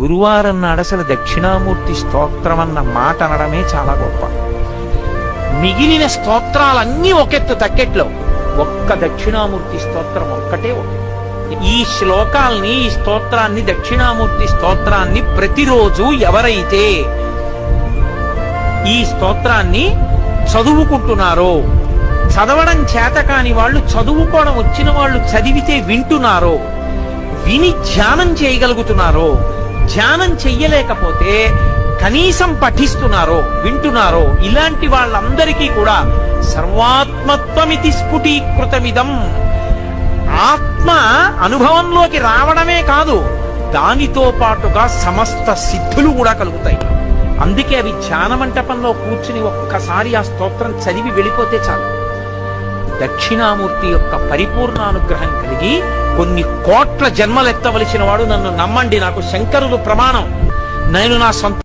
గురువారం నాడు అసలు దక్షిణామూర్తి స్తోత్రం అన్న మాట అనడమే చాలా గొప్ప. మిగిలిన స్తోత్రాలన్నీ ఒకెత్తు తక్కెట్లో, ఒక్క దక్షిణామూర్తి స్తోత్రం ఒక్కటే ఒకే. ఈ శ్లోకాల్ని, ఈ స్తోత్రాన్ని, దక్షిణామూర్తి స్తోత్రాన్ని ప్రతిరోజు ఎవరైతే ఈ స్తోత్రాన్ని చదువుకుంటున్నారో, చదవడం చేత కాని వాళ్ళు, చదువుకోవడం వచ్చిన వాళ్ళు చదివితే వింటున్నారో, విని ధ్యానం చేయగలుగుతున్నారో, ధ్యానం చెయ్యలేకపోతే కనీసం పఠిస్తున్నారో, వింటున్నారో, ఇలాంటి వాళ్ళందరికీ కూడా సర్వాత్మత్వమితి స్ఫుటీకృతమిదం, ఆత్మ అనుభవంలోకి రావడమే కాదు, దానితో పాటుగా సమస్త సిద్ధులు కూడా కలుగుతాయి. అందుకే అవి ధ్యాన మంటపంలో కూర్చుని ఒక్కసారి ఆ స్తోత్రం చదివి వెళ్ళిపోతే చాలు. దక్షిణామూర్తి యొక్క పరిపూర్ణానుగ్రహం కలిగి కొన్ని కోట్ల జన్మలెత్తవలసిన వాడు, నన్ను నమ్మండి, నాకు శంకరులు ప్రమాణం, నేను నా సొంత